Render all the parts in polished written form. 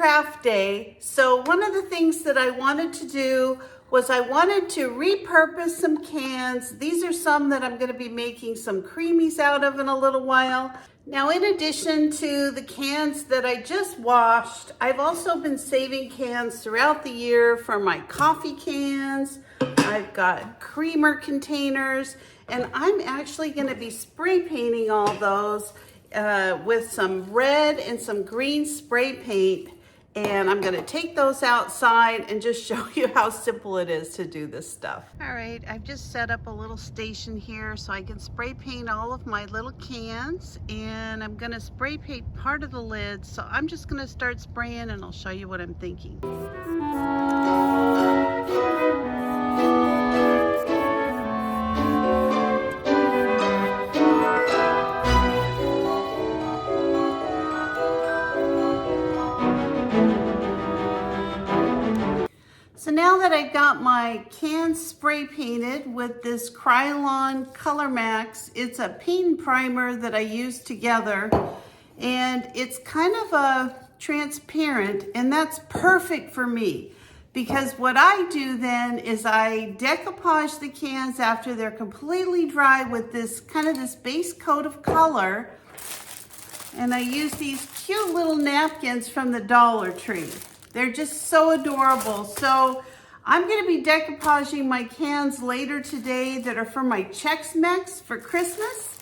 craft day. So one of the things that I wanted to do was I wanted to repurpose some cans. These are some that I'm going to be making some creamies out of in a little while. Now, in addition to the cans that I just washed, I've also been saving cans throughout the year for my coffee cans. I've got creamer containers, and I'm actually going to be spray painting all those with some red and some green spray paint. And I'm gonna take those outside and just show you how simple it is to do this stuff. All right, I've just set up a little station here so I can spray paint all of my little cans, and I'm gonna spray paint part of the lid. So I'm just gonna start spraying and I'll show you what I'm thinking. So now that I got my cans spray painted with this Krylon Color Max, it's a paint primer that I use together, and it's kind of a transparent, and that's perfect for me because what I do then is I decoupage the cans after they're completely dry with this kind of this base coat of color, and I use these cute little napkins from the Dollar Tree. They're just so adorable. So I'm gonna be decoupaging my cans later today that are for my Chex Mex for Christmas,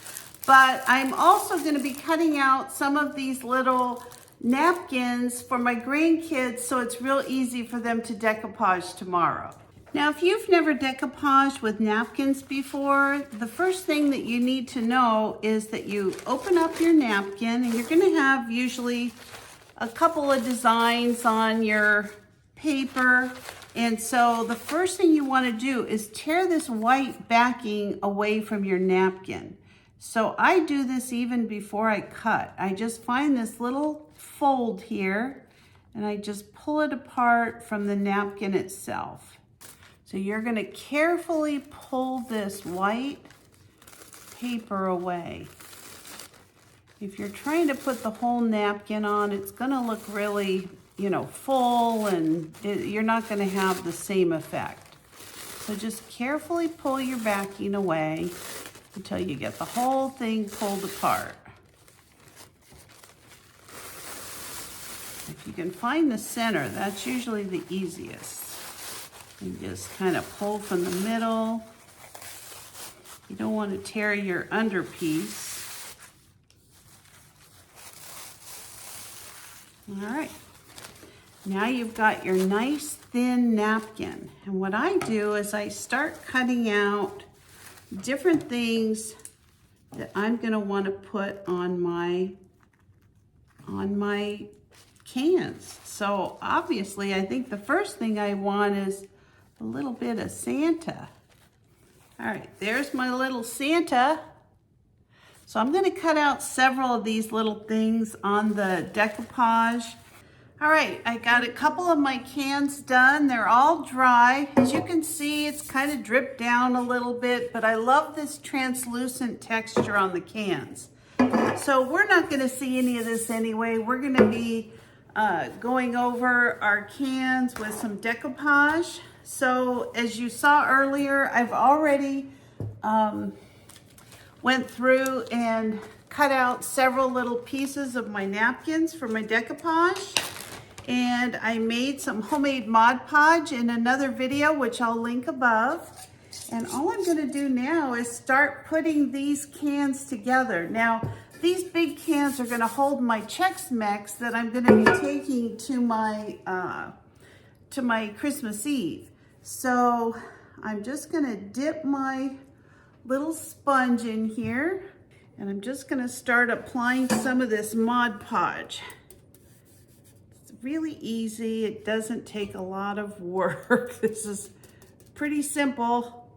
but I'm also gonna be cutting out some of these little napkins for my grandkids so it's real easy for them to decoupage tomorrow. Now, if you've never decoupaged with napkins before, the first thing that you need to know is that you open up your napkin, and you're gonna have usually a couple of designs on your paper. And so the first thing you want to do is tear this white backing away from your napkin. So I do this even before I cut. I just find this little fold here and I just pull it apart from the napkin itself. So you're going to carefully pull this white paper away. If you're trying to put the whole napkin on, it's gonna look really, full, and you're not gonna have the same effect. So just carefully pull your backing away until you get the whole thing pulled apart. If you can find the center, that's usually the easiest. You just kind of pull from the middle. You don't want to tear your underpiece. All right, now you've got your nice thin napkin. And what I do is I start cutting out different things that I'm gonna wanna put on my cans. So obviously, I think the first thing I want is a little bit of Santa. All right, there's my little Santa. So I'm going to cut out several of these little things on the decoupage. All right, I got a couple of my cans done. They're all dry. As you can see, it's kind of dripped down a little bit, but I love this translucent texture on the cans. So we're not going to see any of this anyway. We're going to be going over our cans with some decoupage. So as you saw earlier, I've already went through and cut out several little pieces of my napkins for my decoupage. And I made some homemade Mod Podge in another video, which I'll link above. And all I'm gonna do now is start putting these cans together. Now, these big cans are gonna hold my Chex Mex that I'm gonna be taking to my Christmas Eve. So I'm just gonna dip my little sponge in here, and I'm just gonna start applying some of this Mod Podge. It's really easy. It doesn't take a lot of work. This is pretty simple.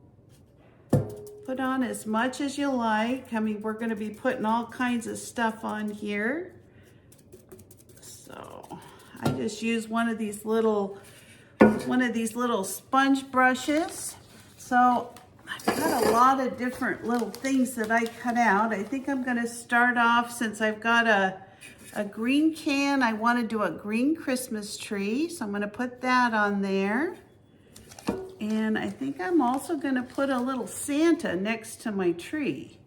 Put on as much as you like. I mean, we're gonna be putting all kinds of stuff on here. So I just use one of these little sponge brushes. So I've got a lot of different little things that I cut out. I think I'm gonna start off, since I've got a a green can. I want to do a green Christmas tree, so I'm going to put that on there. And I think I'm also going to put a little Santa next to my tree.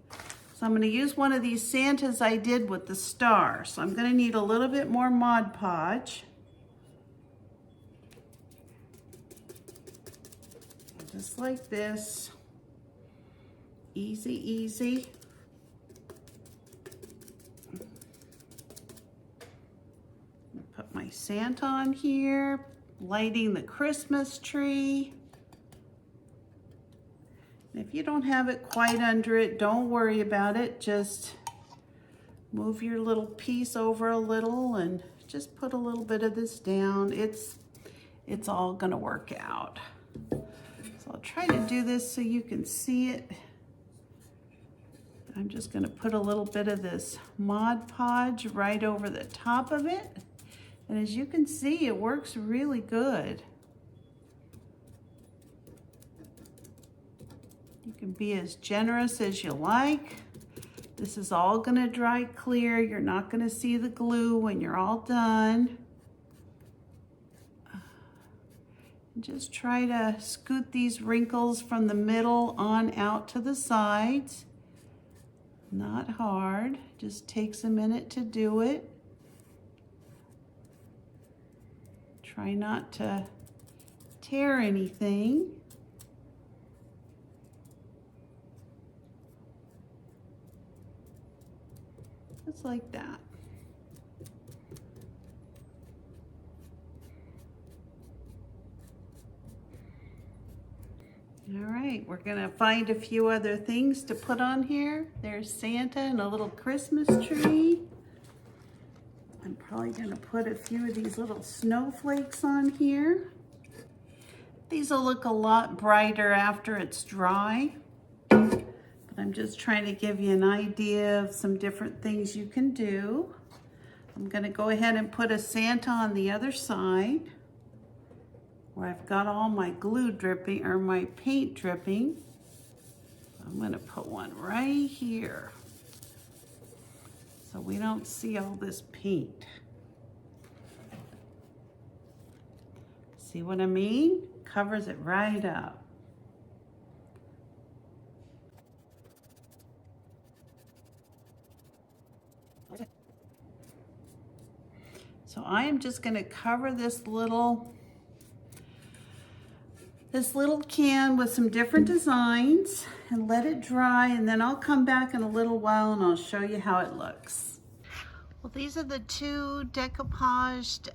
So I'm going to use one of these Santas I did with the star. So I'm going to need a little bit more Mod Podge. Just like this. Easy, easy. Put my Santa on here, lighting the Christmas tree. If you don't have it quite under it, don't worry about it. Just move your little piece over a little and just put a little bit of this down. It's all gonna work out. So I'll try to do this so you can see it. I'm just gonna put a little bit of this Mod Podge right over the top of it. And as you can see, it works really good. You can be as generous as you like. This is all gonna dry clear. You're not gonna see the glue when you're all done. Just try to scoot these wrinkles from the middle on out to the sides. Not hard, just takes a minute to do it. Try not to tear anything. Just like that. All right, we're gonna find a few other things to put on here. There's Santa and a little Christmas tree. I'm probably gonna put a few of these little snowflakes on here. These will look a lot brighter after it's dry. But I'm just trying to give you an idea of some different things you can do. I'm gonna go ahead and put a Santa on the other side where I've got all my glue dripping, or my paint dripping. I'm gonna put one right here so we don't see all this paint. See what I mean? Covers it right up. So I am just gonna cover this little can with some different designs and let it dry, and then I'll come back in a little while and I'll show you how it looks. Well, these are the two decoupaged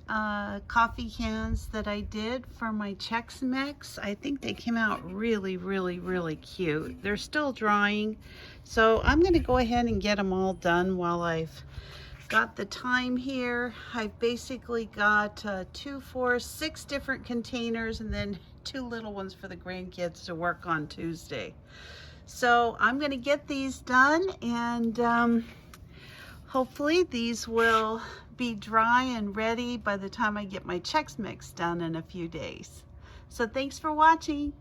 coffee cans that I did for my Chex Mex. I think they came out really, really, really cute. They're still drying, so I'm gonna go ahead and get them all done while I've got the time here. I've basically got 2, 4, 6 different containers and then 2 little ones for the grandkids to work on Tuesday. So I'm gonna get these done, and hopefully these will be dry and ready by the time I get my Chex Mix done in a few days. So thanks for watching.